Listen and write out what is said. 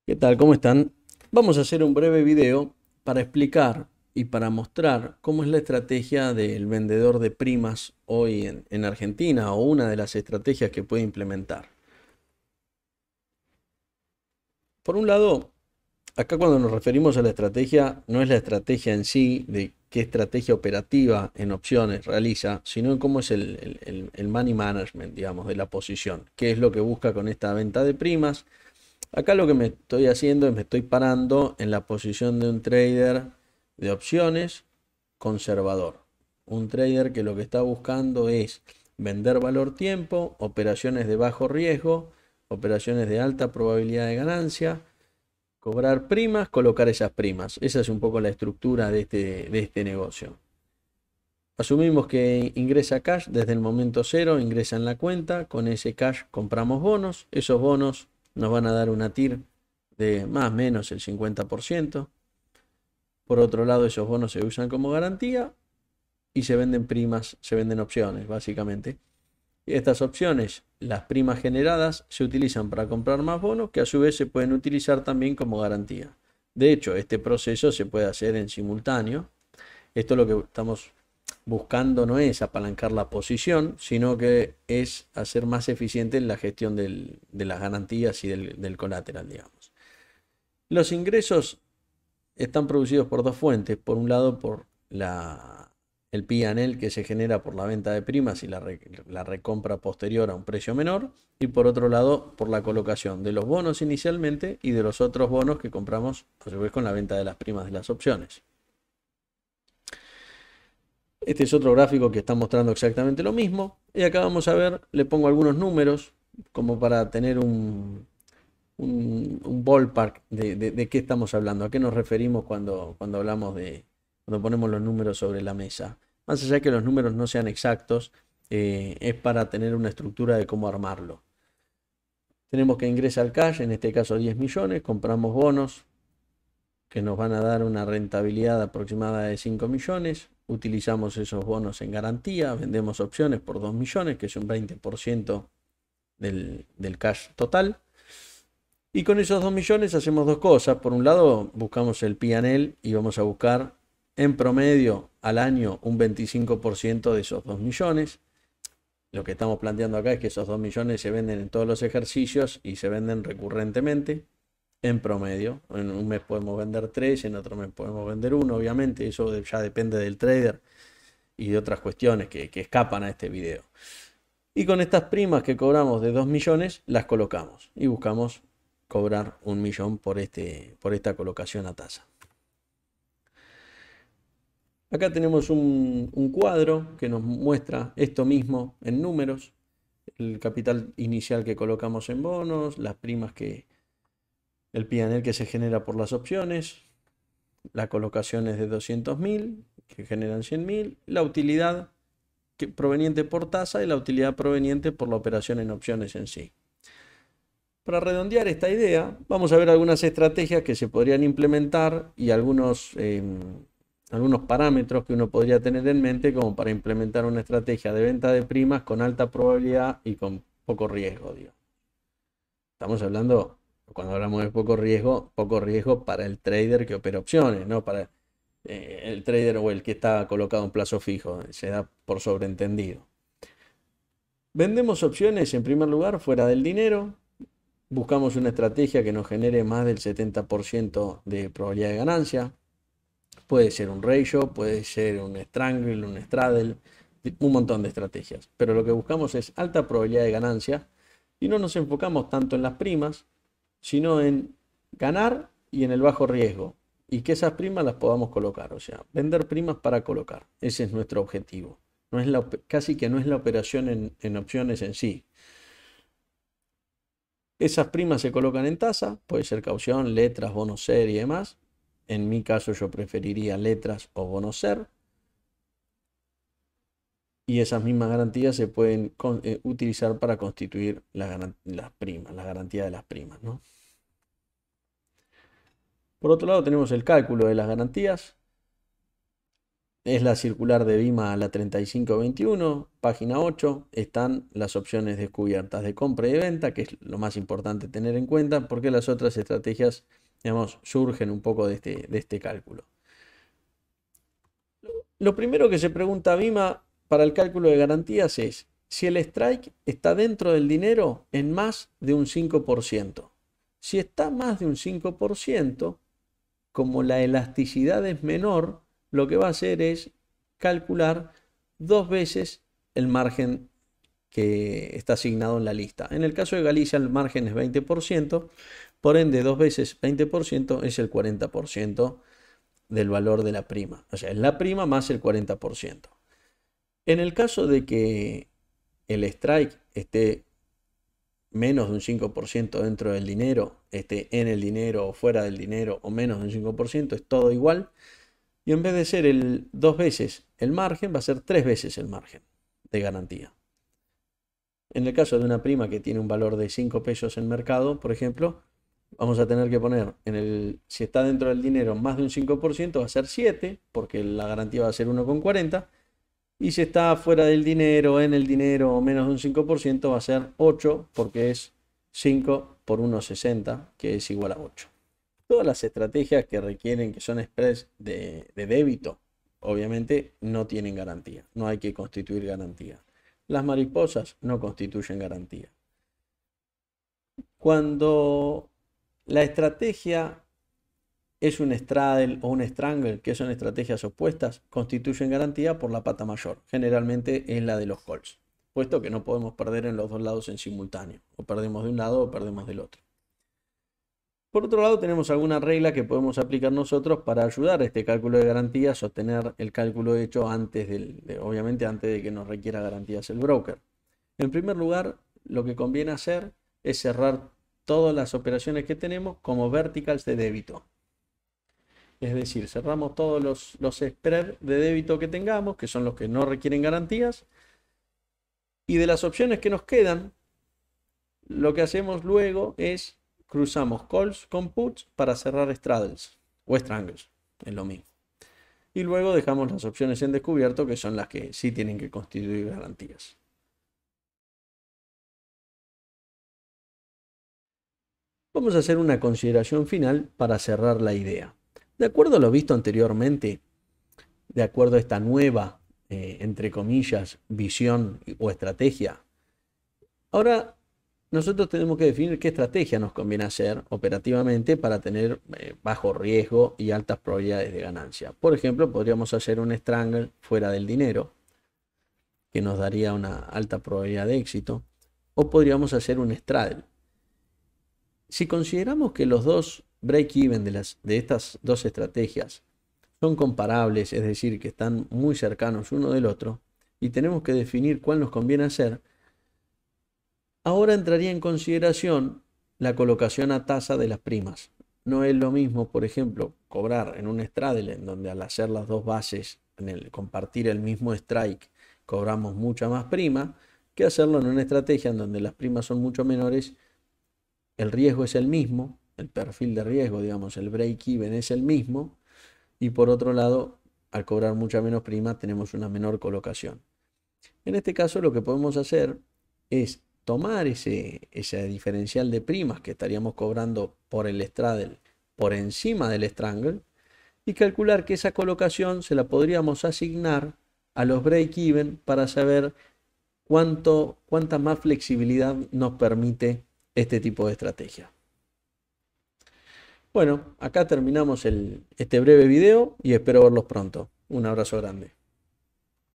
¿Qué tal? ¿Cómo están? Vamos a hacer un breve video para explicar y para mostrar cómo es la estrategia del vendedor de primas hoy en Argentina o una de las estrategias que puede implementar. Por un lado, acá cuando nos referimos a la estrategia, no es la estrategia en sí de qué estrategia operativa en opciones realiza, sino en cómo es el money management, digamos, de la posición, qué es lo que busca con esta venta de primas. Acá lo que me estoy haciendo es me estoy parando en la posición de un trader de opciones conservador. Un trader que lo que está buscando es vender valor tiempo, operaciones de bajo riesgo, operaciones de alta probabilidad de ganancia, cobrar primas, colocar esas primas. Esa es un poco la estructura de este negocio. Asumimos que ingresa cash desde el momento cero, ingresa en la cuenta, con ese cash compramos bonos, esos bonos nos van a dar una TIR de más o menos el 50%. Por otro lado, esos bonos se usan como garantía y se venden primas, se venden opciones, básicamente. Y estas opciones, las primas generadas, se utilizan para comprar más bonos que a su vez se pueden utilizar también como garantía. De hecho, este proceso se puede hacer en simultáneo. Esto lo que estamos buscando no es apalancar la posición, sino que es hacer más eficiente la gestión de las garantías y del colateral, digamos. Los ingresos están producidos por dos fuentes. Por un lado, por el P&L que se genera por la venta de primas y la recompra posterior a un precio menor. Y por otro lado, por la colocación de los bonos inicialmente y de los otros bonos que compramos a su vez con la venta de las primas de las opciones. Este es otro gráfico que está mostrando exactamente lo mismo. Y acá vamos a ver, le pongo algunos números como para tener un ballpark de qué estamos hablando, a qué nos referimos cuando hablamos cuando ponemos los números sobre la mesa. Más allá de que los números no sean exactos, es para tener una estructura de cómo armarlo. Tenemos que ingresa al cash, en este caso 10 millones, compramos bonos que nos van a dar una rentabilidad aproximada de 5 millones, utilizamos esos bonos en garantía, vendemos opciones por 2 millones, que es un 20% del cash total. Y con esos 2 millones hacemos dos cosas. Por un lado, buscamos el P&L y vamos a buscar en promedio al año un 25% de esos 2 millones. Lo que estamos planteando acá es que esos 2 millones se venden en todos los ejercicios y se venden recurrentemente en promedio. En un mes podemos vender 3, en otro mes podemos vender 1, obviamente. Eso ya depende del trader y de otras cuestiones que escapan a este video. Y con estas primas que cobramos de 2 millones, las colocamos y buscamos cobrar 1 millón por esta colocación a tasa. Acá tenemos un cuadro que nos muestra esto mismo en números, el capital inicial que colocamos en bonos, las primas el P&L que se genera por las opciones, la colocación es de 200.000 que generan 100.000, la utilidad proveniente por tasa y la utilidad proveniente por la operación en opciones en sí. Para redondear esta idea, vamos a ver algunas estrategias que se podrían implementar y algunos parámetros que uno podría tener en mente como para implementar una estrategia de venta de primas con alta probabilidad y con poco riesgo, digamos. Estamos hablando, cuando hablamos de poco riesgo para el trader que opera opciones, no para el trader o el que está colocado en plazo fijo, se da por sobreentendido. Vendemos opciones en primer lugar fuera del dinero. Buscamos una estrategia que nos genere más del 70% de probabilidad de ganancia. Puede ser un ratio, puede ser un strangle, un straddle, un montón de estrategias. Pero lo que buscamos es alta probabilidad de ganancia y no nos enfocamos tanto en las primas, sino en ganar y en el bajo riesgo. Y que esas primas las podamos colocar. O sea, vender primas para colocar. Ese es nuestro objetivo. No es casi que no es la operación en opciones en sí. Esas primas se colocan en tasa, puede ser caución, letras, bonos ser y demás. En mi caso yo preferiría letras o bonos ser. Y esas mismas garantías se pueden utilizar para constituir las primas, la garantía de las primas, ¿no? Por otro lado tenemos el cálculo de las garantías. Es la circular de Vima, la 3521, página 8. Están las opciones descubiertas de compra y de venta, que es lo más importante tener en cuenta, porque las otras estrategias, digamos, surgen un poco de este cálculo. Lo primero que se pregunta Vima para el cálculo de garantías es si el strike está dentro del dinero en más de un 5%. Si está más de un 5%, como la elasticidad es menor, lo que va a hacer es calcular 2 veces el margen que está asignado en la lista. En el caso de Galicia el margen es 20%, por ende 2 veces 20% es el 40% del valor de la prima. O sea, es la prima más el 40%. En el caso de que el strike esté menos de un 5% dentro del dinero, esté en el dinero o fuera del dinero o menos de un 5%, es todo igual. Y en vez de ser 2 veces el margen, va a ser 3 veces el margen de garantía. En el caso de una prima que tiene un valor de 5 pesos en mercado, por ejemplo, vamos a tener que poner si está dentro del dinero más de un 5%, va a ser 7, porque la garantía va a ser 1,40. Y si está fuera del dinero, en el dinero o menos de un 5%, va a ser 8, porque es 5 por 1,60, que es igual a 8. Todas las estrategias que requieren que son spreads de débito, obviamente no tienen garantía. No hay que constituir garantía. Las mariposas no constituyen garantía. Cuando la estrategia es un straddle o un strangle, que son estrategias opuestas, constituyen garantía por la pata mayor. Generalmente es la de los calls, puesto que no podemos perder en los dos lados en simultáneo. O perdemos de un lado o perdemos del otro. Por otro lado, tenemos alguna regla que podemos aplicar nosotros para ayudar a este cálculo de garantías o tener el cálculo hecho antes obviamente antes de que nos requiera garantías el broker. En primer lugar, lo que conviene hacer es cerrar todas las operaciones que tenemos como verticals de débito. Es decir, cerramos todos los spreads de débito que tengamos, que son los que no requieren garantías. Y de las opciones que nos quedan, lo que hacemos luego es cruzamos calls con puts para cerrar straddles o strangles, es lo mismo. Y luego dejamos las opciones en descubierto, que son las que sí tienen que constituir garantías. Vamos a hacer una consideración final para cerrar la idea. De acuerdo a lo visto anteriormente, de acuerdo a esta nueva, entre comillas, visión o estrategia, ahora nosotros tenemos que definir qué estrategia nos conviene hacer operativamente para tener bajo riesgo y altas probabilidades de ganancia. Por ejemplo, podríamos hacer un strangle fuera del dinero, que nos daría una alta probabilidad de éxito, o podríamos hacer un straddle. Si consideramos que los dos break-even de estas dos estrategias son comparables, es decir, que están muy cercanos uno del otro, y tenemos que definir cuál nos conviene hacer, ahora entraría en consideración la colocación a tasa de las primas. No es lo mismo, por ejemplo, cobrar en un straddle en donde al hacer las dos bases, compartir el mismo strike, cobramos mucha más prima, que hacerlo en una estrategia en donde las primas son mucho menores, el riesgo es el mismo, el perfil de riesgo, digamos, el break-even es el mismo, y por otro lado, al cobrar mucha menos prima, tenemos una menor colocación. En este caso, lo que podemos hacer es tomar ese diferencial de primas que estaríamos cobrando por el straddle por encima del strangle y calcular que esa colocación se la podríamos asignar a los break-even para saber cuánta más flexibilidad nos permite este tipo de estrategia. Bueno, acá terminamos este breve video y espero verlos pronto. Un abrazo grande.